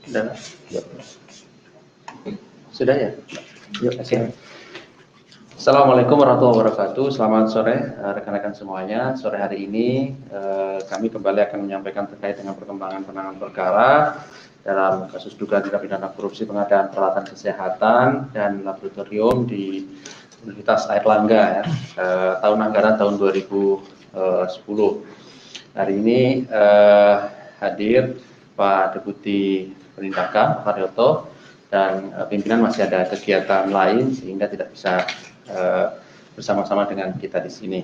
Sudah? Sudah ya? Yuk, okay. Assalamualaikum warahmatullahi wabarakatuh. Selamat sore rekan-rekan semuanya. Sore hari ini kami kembali akan menyampaikan terkait dengan perkembangan penanganan perkara dalam kasus dugaan tindak pidana korupsi pengadaan peralatan kesehatan dan laboratorium di Universitas Airlangga ya, tahun anggaran tahun 2010. Hari ini hadir Pak Deputi Penindakan Pak Karyoto, dan pimpinan masih ada kegiatan lain sehingga tidak bisa bersama-sama dengan kita di sini.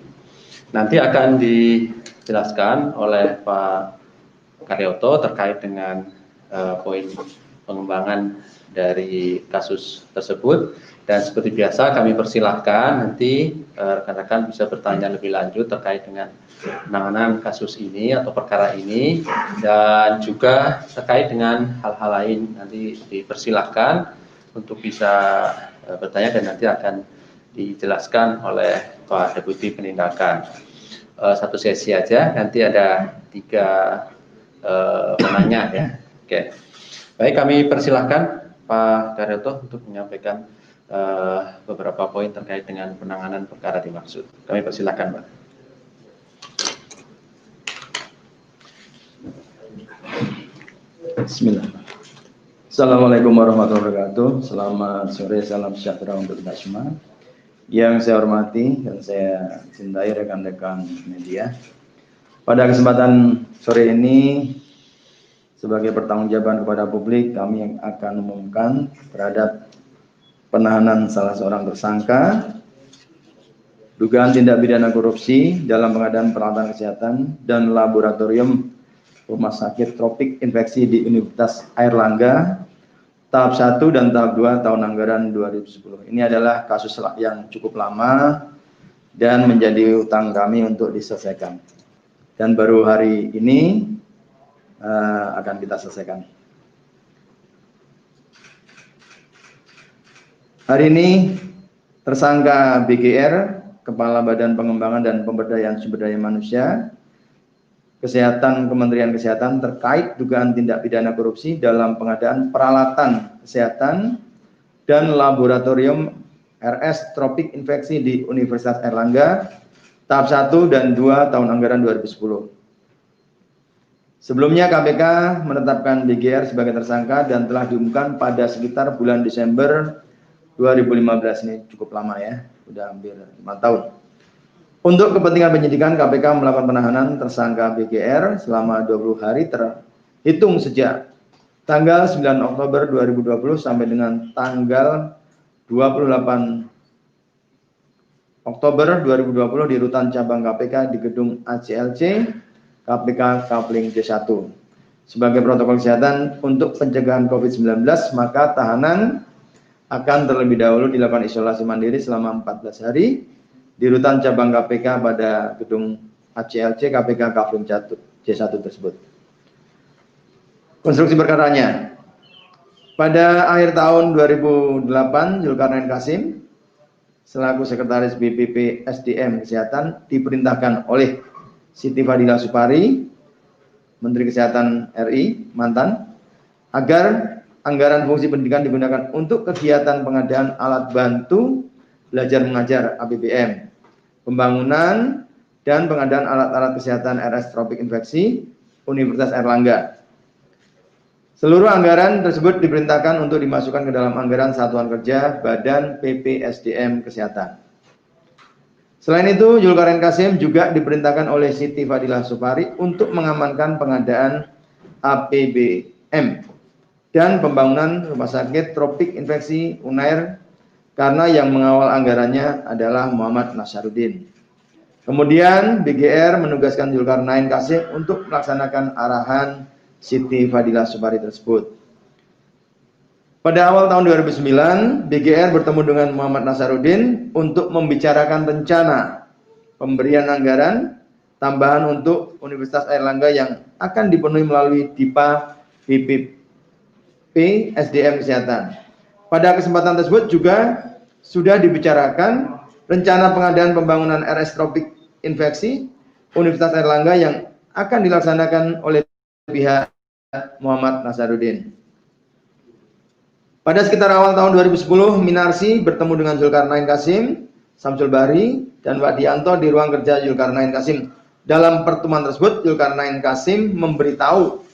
Nanti akan dijelaskan oleh Pak Karyoto terkait dengan poin pengembangan dari kasus tersebut, dan seperti biasa kami persilahkan nanti rekan-rekan bisa bertanya lebih lanjut terkait dengan penanganan kasus ini atau perkara ini, dan juga terkait dengan hal-hal lain nanti dipersilahkan untuk bisa bertanya dan nanti akan dijelaskan oleh Pak Deputi Penindakan. Satu sesi aja, nanti ada 3 penanya ya. Oke. Baik, kami persilahkan Pak Karyoto untuk menyampaikan beberapa poin terkait dengan penanganan perkara dimaksud. Kami persilahkan, Pak. Bismillah. Assalamualaikum warahmatullahi wabarakatuh. Selamat sore, salam sejahtera untuk kita semua. Yang saya hormati dan saya cintai rekan-rekan media. Pada kesempatan sore ini, sebagai pertanggungjawaban kepada publik, kami akan umumkan terhadap penahanan salah seorang tersangka dugaan tindak pidana korupsi dalam pengadaan peralatan kesehatan dan laboratorium Rumah Sakit Tropik Infeksi di Universitas Airlangga tahap 1 dan tahap 2 tahun anggaran 2010. Ini adalah kasus yang cukup lama dan menjadi utang kami untuk diselesaikan. Dan baru hari ini akan kita selesaikan. Hari ini tersangka BGR, Kepala Badan Pengembangan dan Pemberdayaan Sumber Daya Manusia Kesehatan Kementerian Kesehatan terkait dugaan tindak pidana korupsi dalam pengadaan peralatan kesehatan dan laboratorium RS Tropik Infeksi di Universitas Airlangga tahap 1 dan 2 tahun anggaran 2010. Sebelumnya KPK menetapkan BGR sebagai tersangka dan telah diumumkan pada sekitar bulan Desember 2015. Ini cukup lama ya, sudah hampir 5 tahun. Untuk kepentingan penyidikan, KPK melakukan penahanan tersangka BGR selama 20 hari terhitung sejak tanggal 9 Oktober 2020 sampai dengan tanggal 28 Oktober 2020 di Rutan Cabang KPK di Gedung ACLC KPK Kapling C1. Sebagai protokol kesehatan untuk pencegahan COVID-19, maka tahanan akan terlebih dahulu dilakukan isolasi mandiri selama 14 hari di Rutan Cabang KPK pada Gedung ACLC KPK Kapling C1 tersebut. Konstruksi perkaranya. Pada akhir tahun 2008, Zulkarnain Kasim selaku Sekretaris BPP SDM Kesehatan diperintahkan oleh Siti Fadila Supari, Menteri Kesehatan RI mantan, agar anggaran fungsi pendidikan digunakan untuk kegiatan pengadaan alat bantu belajar mengajar APBM, pembangunan dan pengadaan alat-alat kesehatan RS Tropik Infeksi Universitas Airlangga. Seluruh anggaran tersebut diperintahkan untuk dimasukkan ke dalam anggaran Satuan Kerja Badan PPSDM Kesehatan. Selain itu, Zulkarnain Kasim juga diperintahkan oleh Siti Fadila Supari untuk mengamankan pengadaan APBM dan pembangunan Rumah Sakit Tropik Infeksi Unair, karena yang mengawal anggarannya adalah Muhammad Nasaruddin. Kemudian BGR menugaskan Zulkarnain Kasim untuk melaksanakan arahan Siti Fadila Supari tersebut. Pada awal tahun 2009, BGR bertemu dengan Muhammad Nasaruddin untuk membicarakan rencana pemberian anggaran tambahan untuk Universitas Airlangga yang akan dipenuhi melalui DIPA BPP SDM Kesehatan. Pada kesempatan tersebut juga sudah dibicarakan rencana pengadaan pembangunan RS Tropik Infeksi Universitas Airlangga yang akan dilaksanakan oleh pihak Muhammad Nasaruddin. Pada sekitar awal tahun 2010, Minarsi bertemu dengan Zulkarnain Kasim, Samsul Bahri, dan Wadianto di ruang kerja Zulkarnain Kasim. Dalam pertemuan tersebut, Zulkarnain Kasim memberitahu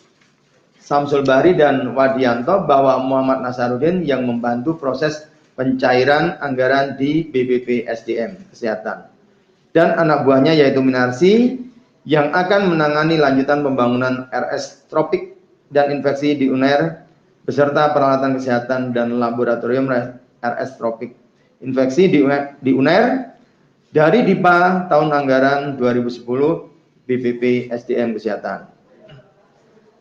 Samsul Bahri dan Wadianto bahwa Muhammad Nasaruddin yang membantu proses pencairan anggaran di BPP SDM Kesehatan. Dan anak buahnya yaitu Minarsi yang akan menangani lanjutan pembangunan RS Tropik dan infeksi di UNER beserta peralatan kesehatan dan laboratorium RS Tropik infeksi di UNER dari DIPA tahun anggaran 2010 BPP SDM Kesehatan.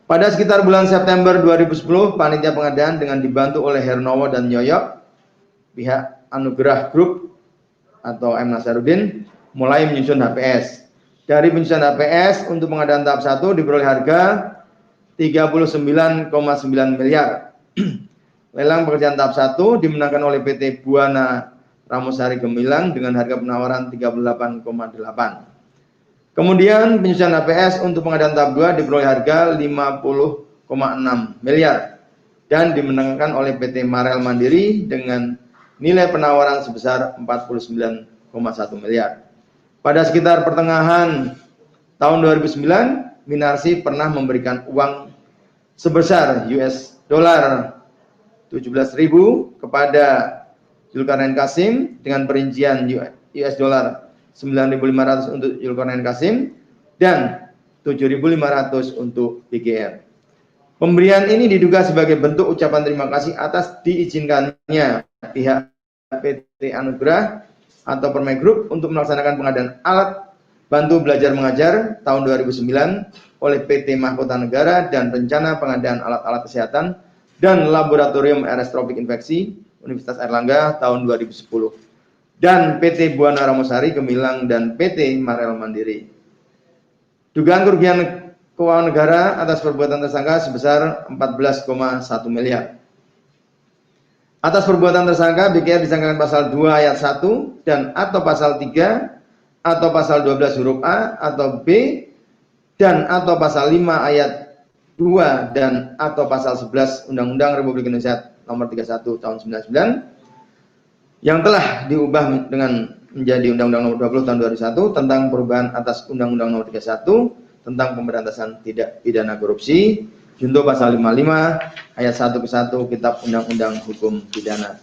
Pada sekitar bulan September 2010, panitia pengadaan dengan dibantu oleh Hernowo dan Yoyok, pihak Anugerah Group atau M. Nasaruddin mulai menyusun HPS. Dari penyusunan HPS untuk pengadaan tahap 1 diperoleh harga 39,9 miliar. Lelang pekerjaan tahap 1 dimenangkan oleh PT Buana Ramosari Gemilang dengan harga penawaran 38,8. Kemudian penyusunan HPS untuk pengadaan tahap 2 diperoleh harga 50,6 miliar dan dimenangkan oleh PT Marel Mandiri dengan nilai penawaran sebesar 49,1 miliar. Pada sekitar pertengahan tahun 2009, Minarsi pernah memberikan uang sebesar US dollar 17.000 kepada Zulkarnain Kasim dengan perincian US dollar 9.500 untuk Zulkarnain Kasim dan 7.500 untuk BGR. Pemberian ini diduga sebagai bentuk ucapan terima kasih atas diizinkannya pihak PT Anugerah atau Permai Group untuk melaksanakan pengadaan alat bantu belajar mengajar tahun 2009 oleh PT Mahkota Negara dan rencana pengadaan alat-alat kesehatan dan laboratorium RS Tropik Infeksi Universitas Airlangga tahun 2010 dan PT Buana Ramosari Gemilang dan PT Marel Mandiri. Dugaan kerugian keuangan negara atas perbuatan tersangka sebesar 14,1 miliar. Atas perbuatan tersangka, BKR disangkakan pasal 2 ayat 1 dan atau pasal 3 atau pasal 12 huruf A atau B dan atau pasal 5 ayat 2 dan atau pasal 11 Undang-Undang Republik Indonesia nomor 31 tahun 99 yang telah diubah dengan menjadi Undang-Undang nomor 20 tahun 2001 tentang perubahan atas Undang-Undang nomor 31 tentang pemberantasan tindak pidana korupsi junto pasal 55 ayat 1 ke 1 Kitab Undang-Undang Hukum Pidana.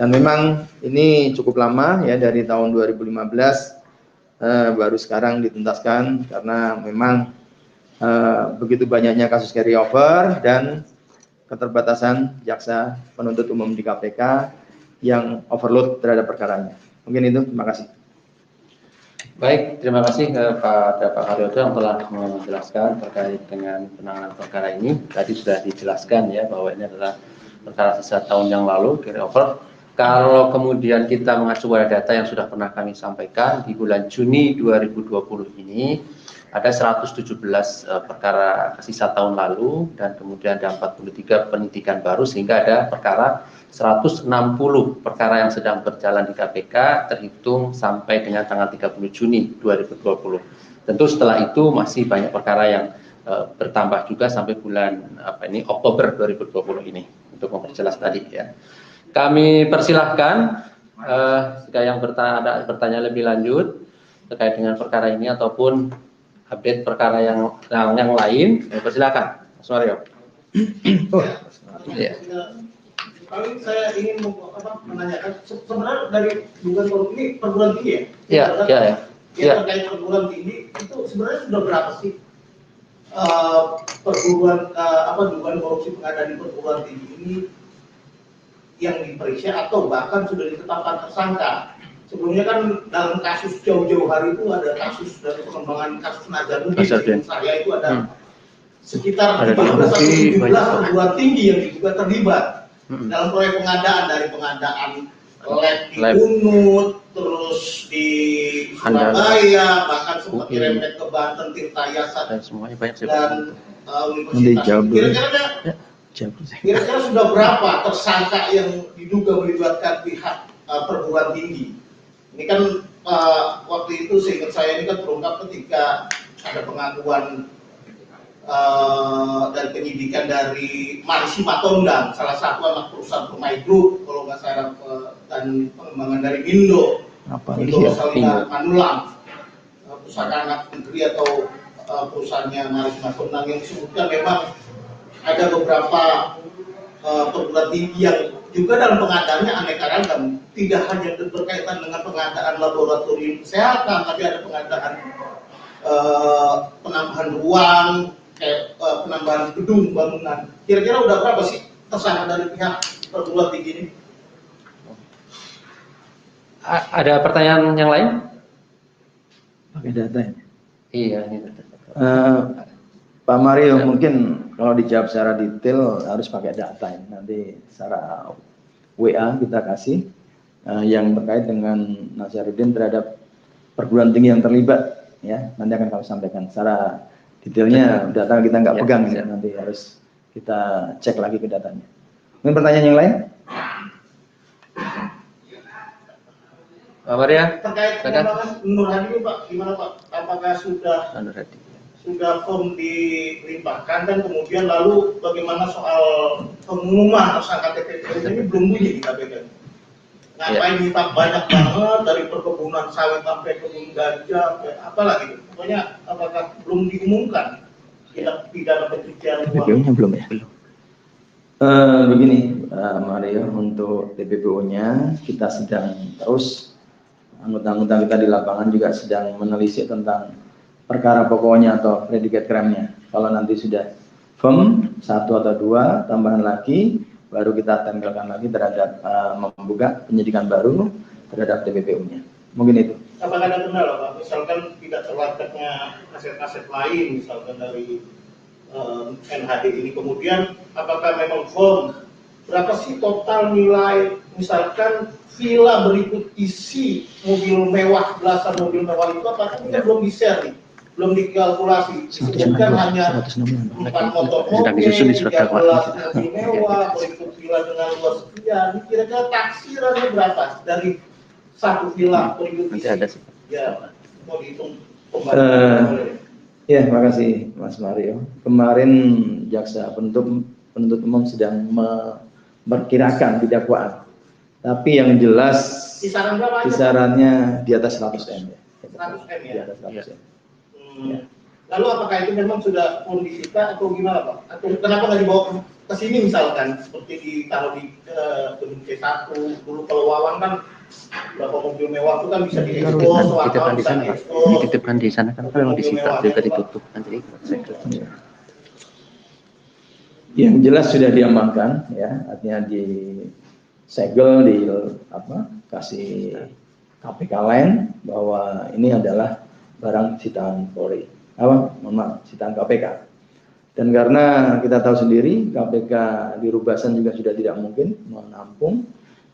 Dan memang ini cukup lama ya, dari tahun 2015 baru sekarang dituntaskan karena memang begitu banyaknya kasus carryover dan keterbatasan jaksa penuntut umum di KPK yang overload terhadap perkaranya. Mungkin itu, terima kasih. Baik, terima kasih kepada Pak Haryoto yang telah menjelaskan terkait dengan penanganan perkara ini. Tadi sudah dijelaskan ya bahwa ini adalah perkara sisa tahun yang lalu, carryover. Kalau kemudian kita mengacu pada data yang sudah pernah kami sampaikan, di bulan Juni 2020 ini ada 117 perkara sisa tahun lalu dan kemudian ada 43 penyidikan baru sehingga ada perkara 160 perkara yang sedang berjalan di KPK terhitung sampai dengan tanggal 30 Juni 2020. Tentu setelah itu masih banyak perkara yang bertambah juga sampai bulan Oktober 2020 ini untuk memperjelas tadi ya. Kami persilahkan jika yang bertanya lebih lanjut terkait dengan perkara ini ataupun update perkara yang lain, persilakan, Mas Mario. Ya. Paling saya ingin menanyakan sebenarnya dari dugaan korupsi ini perguruan tinggi ya? Ya. Terkait perguruan tinggi itu sebenarnya sudah berapa sih dugaan korupsi pengadaan di perguruan tinggi ini yang diperiksa atau bahkan sudah ditetapkan tersangka? Sebelumnya kan dalam kasus jauh-jauh hari itu ada kasus dari pengembangan kasus Nazarudin, saya itu ada sekitar 15 perguruan tinggi yang juga terlibat dalam proyek pengadaan, dari pengadaan lab di Unut, terus di Surabaya, bahkan sempat dirembet ke Banten, Tirtayasa dan Universitas. Kira-kira sudah berapa tersangka yang diduga melibatkan pihak perguruan tinggi? Ini kan waktu itu seingat saya ini kan terungkap ketika ada pengakuan dari penyidikan dari Marisi Matondang, salah satu anak perusahaan Permai Group, kalau nggak salah, dan pengembangan dari Indo Rosalina Manulang, perusahaan anak negeri atau perusahaannya Marisi Matondang, yang disebutkan memang ada beberapa perguruan tinggi yang juga dalam pengadaannya aneka ragam, tidak hanya berkaitan dengan pengadaan laboratorium kesehatan, tapi ada pengadaan penambahan ruang, penambahan gedung bangunan. Kira-kira udah berapa sih tersangka dari pihak perguruan tinggi ini? Ada pertanyaan yang lain? Pakai data ya? Iya, ini. Pak Mario, mungkin kalau dijawab secara detail harus pakai data ya. Nanti secara WA kita kasih yang terkait dengan Nazaruddin terhadap perguruan tinggi yang terlibat, ya. Nanti akan kami sampaikan secara detailnya. Data kita nggak pegang ya, nanti harus kita cek lagi ke datanya. Mungkin pertanyaan yang lain? Pak Maria? Terkait pengembangan Nur Hadi ini, Pak, gimana Pak? Apakah sudah firm dilimpahkan, dan kemudian lalu bagaimana soal pengumuman tersangka TPPU ini belum bunyi di KPK? Ngapain minta banyak banget dari perkebunan sawit sampai kebun gajah, apalagi? Pokoknya apakah belum diumumkan tindak pidana pencucian uang? TPPU-nya belum ya? Belum. Begini, Mario, untuk TPPU-nya kita sedang terus, anggota-anggota kita di lapangan juga sedang menelisik tentang perkara pokoknya atau predikat crime-nya. Kalau nanti sudah firm, 1 atau 2 tambahan lagi, baru kita tempelkan lagi terhadap membuka penyidikan baru terhadap TPPU-nya. Mungkin itu. Apakah ada kendala, Pak? Misalkan tidak terlacaknya aset-aset lain, misalkan dari NHD ini, kemudian apakah memang firm? Berapa sih total nilai, misalkan villa berikut isi mobil mewah, belasan mobil mewah itu, apakah ini kan belum di-share nih? Belum dikalkulasi, disebutkan hanya 4 motor mobil, 13 mobil mewah, berikut villa dengan luas sekian. Kira-kira taksirannya berapa dari satu villa berikut isi? Ya, mau dihitung pembayaran. Ya, terima kasih Mas Mario. Kemarin jaksa penuntut umum sedang memperkirakan di dakwaan, tapi yang jelas kisaran berapa? Kisarannya di atas 100 M. 100 M ya? Di atas 100 M. Ya. Lalu apakah itu memang sudah pun disita atau gimana Pak? Atau kenapa nggak dibawa ke sini misalkan, seperti ditaruh di gedung C1 dulu? Kalau Wawan kan berapa mobil mewah itu kan bisa diekspor, Dititipkan di sana, dititipkan di sana kan kalau disita juga ditutup nanti. Yang jelas sudah diamankan, ya, artinya disegel, kasih KPK lain bahwa ini adalah barang sitaan Polri, sitaan KPK. Dan karena kita tahu sendiri KPK di Rubasan juga sudah tidak mungkin menampung.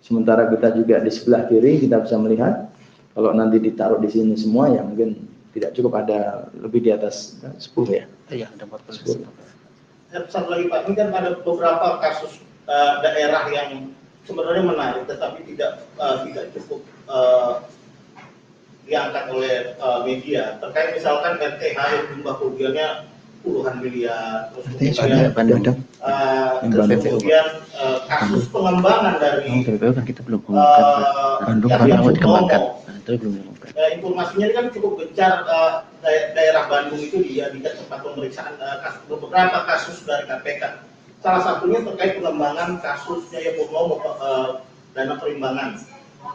Sementara kita juga di sebelah kiri kita bisa melihat kalau nanti ditaruh di sini semua ya mungkin tidak cukup, ada lebih di atas 10 ya. Iya, ada 40. Satu lagi Pak, ini kan ada beberapa kasus daerah yang sebenarnya menarik tetapi tidak cukup diangkat oleh media, terkait misalkan RTH yang jumlah kerugiannya puluhan miliar, terus kemudian kasus pengembangan dari kan kita belum mengumumkan. Bandung kalau dikembangkan, itu belum diumumkan. Informasinya kan cukup gencar, daerah Bandung itu dijadikan tempat pemeriksaan beberapa kasus dari KPK. Salah satunya terkait pengembangan kasus Jaya Purnomo, dana perimbangan.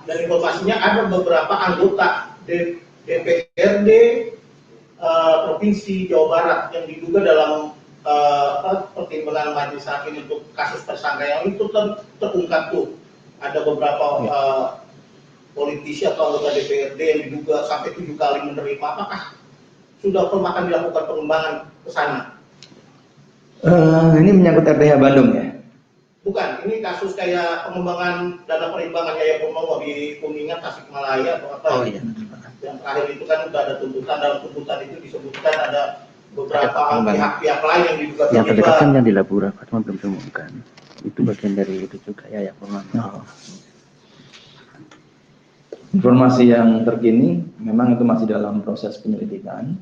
Dan informasinya ada beberapa anggota DPRD Provinsi Jawa Barat yang diduga dalam pertimbangan majelis hakim untuk kasus tersangka yang itu terungkap tuh. Ada beberapa politisi atau anggota DPRD yang diduga sampai 7 kali menerima. Apakah sudah akan dilakukan pengembangan ke sana? Ini menyangkut RTH Bandung ya? Bukan, ini kasus kayak pengembangan dana perimbangan Jaya Purnomo di Kuningan, Tasikmalaya atau apa? Oh iya. Yang terakhir itu kan sudah ada tuntutan, dalam tuntutan itu disebutkan ada beberapa pihak-pihak lain yang diduga terlibat. Yang terdekat kan yang di Labura, cuma belum diumumkan. Itu bagian dari itu juga ya Purnomo. Informasi yang terkini memang itu masih dalam proses penyelidikan,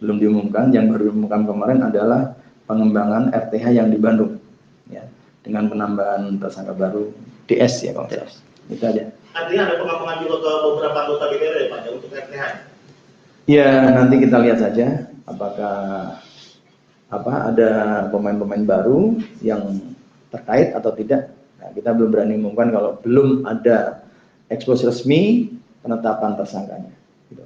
belum diumumkan. Yang baru diumumkan kemarin adalah pengembangan RTH yang di Bandung, ya, dengan penambahan tersangka baru DS ya kalau saya. Itu aja. Artinya ada pengembangan juga ke beberapa anggota DPR ya Pak ya, untuk RTH? Ya nanti kita lihat saja apakah ada pemain-pemain baru yang terkait atau tidak. Nah, kita belum berani mengumumkan kalau belum ada ekspos resmi penetapan tersangkanya. Gitu.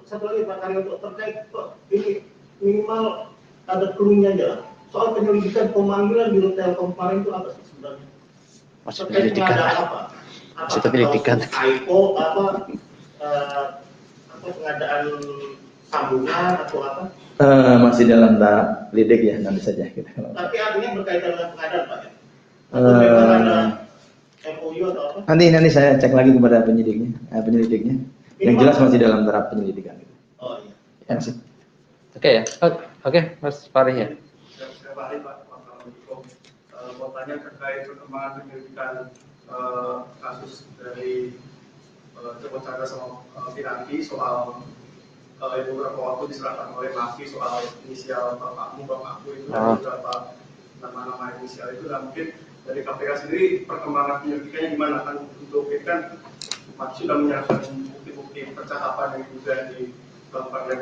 Satu lagi Pak Karyo, terkait Pak, ini minimal ada clue-nya aja lah. Soal penyelidikan pemanggilan di Telkom kemarin itu apa sih sebenarnya? Masih Terkait penyelidikan. pengadaan apa? Masih penyelidikan. IPO apa pengadaan sambungan atau apa? Masih dalam tahap lidik ya, nanti saja kita. Tapi artinya berkaitan dengan pengadaan Pak ya? Atau memang ada MOU atau apa? Nanti saya cek lagi kepada penyelidiknya. Yang jelas masih dalam tahap penyelidikan. Oh iya. Ya, sih. Oke ya. Oke, Mas Fahri ya. Saya Fahri Pak, Assalamualaikum. Mau tanya terkait perkembangan penyelidikan kasus dari Joko Chandra sama Pinangki soal beberapa waktu diserahkan oleh Maki soal inisial bapakmu itu dan beberapa nama-nama inisial itu. Dan mungkin dari KPK sendiri perkembangan penyelidikannya gimana kan? Untuk itu kan Maki sudah menyerahkan bukti-bukti percakapan yang juga dilakukan oleh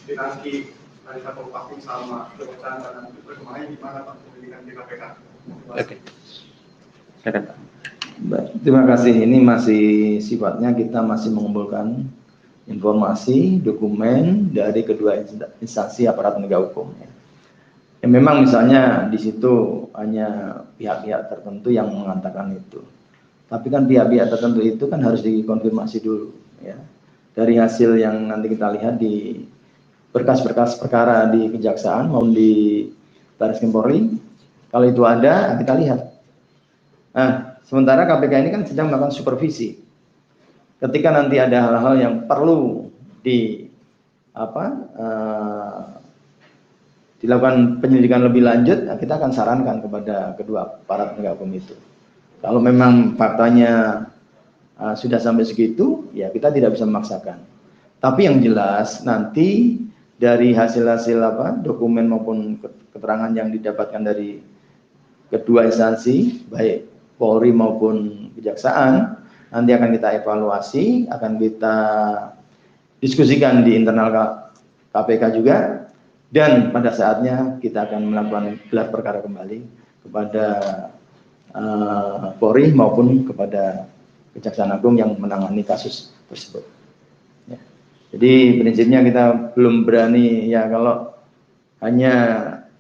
Pinangki, Anissa Kompaking sama Joko Chandra, dan itu perkembangannya gimana Pak penyelidikan di KPK? Oke. Silakan Pak. Terima kasih. Ini masih sifatnya kita masih mengumpulkan informasi, dokumen dari kedua instansi aparat penegak hukum. Ya, memang misalnya di situ hanya pihak-pihak tertentu yang mengatakan itu. Tapi kan pihak-pihak tertentu itu kan harus dikonfirmasi dulu. Ya. Dari hasil yang nanti kita lihat di berkas-berkas perkara di Kejaksaan maupun di Barreskrim Polri, kalau itu ada kita lihat. Nah, sementara KPK ini kan sedang melakukan supervisi. Ketika nanti ada hal-hal yang perlu dilakukan penyelidikan lebih lanjut, kita akan sarankan kepada kedua para penegak hukum itu. Kalau memang faktanya sudah sampai segitu, ya kita tidak bisa memaksakan. Tapi yang jelas nanti dari hasil-hasil dokumen maupun keterangan yang didapatkan dari kedua instansi, baik Polri maupun Kejaksaan, nanti akan kita evaluasi, akan kita diskusikan di internal KPK juga, dan pada saatnya kita akan melakukan gelar perkara kembali kepada Polri maupun kepada Kejaksaan Agung yang menangani kasus tersebut. Ya. Jadi prinsipnya kita belum berani ya, kalau hanya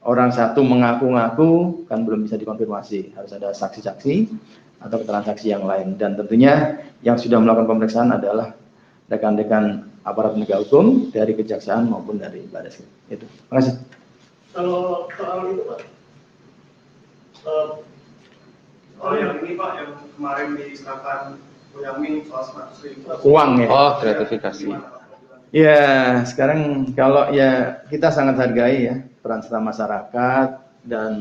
orang satu mengaku-ngaku kan belum bisa dikonfirmasi, harus ada saksi-saksi atau keterangan saksi yang lain, dan tentunya yang sudah melakukan pemeriksaan adalah rekan-rekan aparat penegak hukum dari Kejaksaan maupun dari Barreskrim. Itu. Terima kasih. Kalau soal itu Pak, yang ini Pak, yang kemarin diserahkan Boyamin soal 100.000 uang ya. Oh, gratifikasi. Ya, sekarang kalau ya kita sangat hargai ya peran serta masyarakat, dan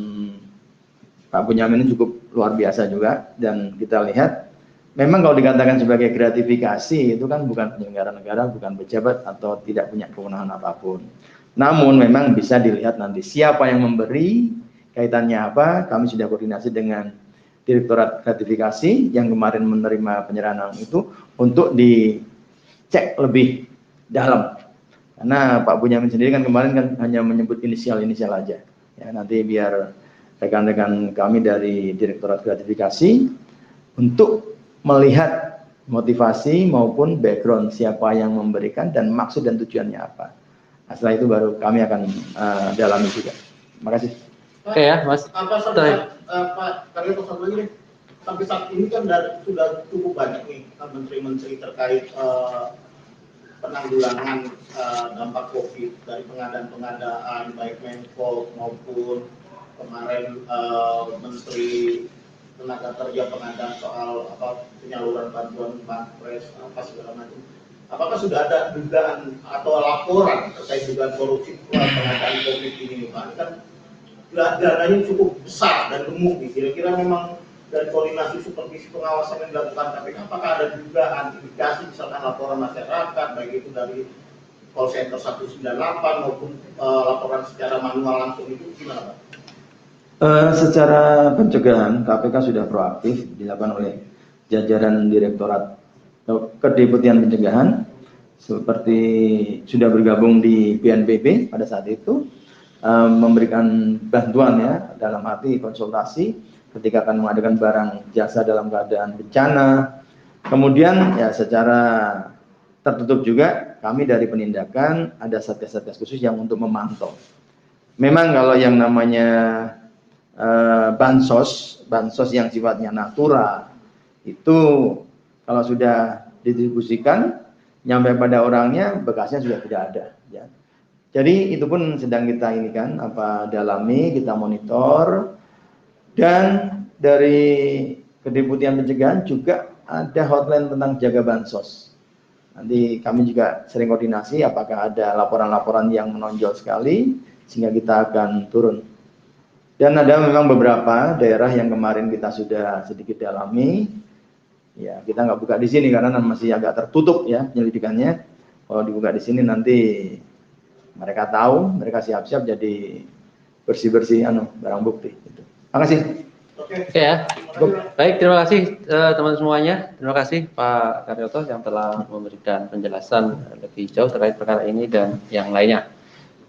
Pak Boyamin ini cukup luar biasa juga, dan kita lihat memang kalau dikatakan sebagai gratifikasi itu kan bukan penyelenggara negara, bukan pejabat atau tidak punya kewenangan apapun. Namun memang bisa dilihat nanti siapa yang memberi, kaitannya apa. Kami sudah koordinasi dengan Direktorat Gratifikasi yang kemarin menerima penyerahan itu untuk dicek lebih dalam. Karena Pak Boyamin sendiri kan kemarin kan hanya menyebut inisial-inisial aja. Ya, nanti biar rekan-rekan kami dari Direktorat Gratifikasi untuk melihat motivasi maupun background siapa yang memberikan dan maksud dan tujuannya apa. Nah, setelah itu baru kami akan dalami juga. Terima kasih. Oke ya, Mas. Pak Karyo, satu lagi nih. Sampai saat ini kan sudah cukup banyak nih menteri-menteri terkait penanggulangan dampak COVID dari pengadaan baik Menko maupun kemarin Menteri Tenaga Kerja pengadaan soal penyaluran bantuan Banpres segala macam. Apakah sudah ada dugaan atau laporan terkait dugaan korupsi pengadaan COVID ini Pak? Kan dananya cukup besar dan gemuk nih. Kira-kira memang dari koordinasi supervisi pengawasan yang dilakukan KPK, apakah ada dugaan indikasi misalkan laporan masyarakat baik itu dari call center 198 maupun laporan secara manual langsung itu gimana Pak? Secara pencegahan KPK sudah proaktif dilakukan oleh jajaran Direktorat Kedeputian Pencegahan seperti sudah bergabung di BNPB pada saat itu, memberikan bantuan ya dalam arti konsultasi ketika akan mengadakan barang jasa dalam keadaan bencana. Kemudian ya secara tertutup juga kami dari penindakan ada satgas-satgas khusus yang untuk memantau. Memang kalau yang namanya bansos yang sifatnya natural itu kalau sudah didistribusikan nyampe pada orangnya bekasnya sudah tidak ada ya. Jadi itu pun sedang kita ini kan dalami, kita monitor, dan dari Kedeputian Pencegahan juga ada hotline tentang jaga bansos. Nanti kami juga sering koordinasi apakah ada laporan-laporan yang menonjol sekali sehingga kita akan turun. Dan ada memang beberapa daerah yang kemarin kita sudah sedikit dalami. Ya, kita nggak buka di sini karena masih agak tertutup ya penyelidikannya. Kalau dibuka di sini nanti mereka tahu, mereka siap-siap jadi bersih-bersih barang bukti. Gitu. Terima kasih. Oke ya. Baik, terima kasih teman semuanya. Terima kasih Pak Karyoto yang telah memberikan penjelasan lebih jauh terkait perkara ini dan yang lainnya.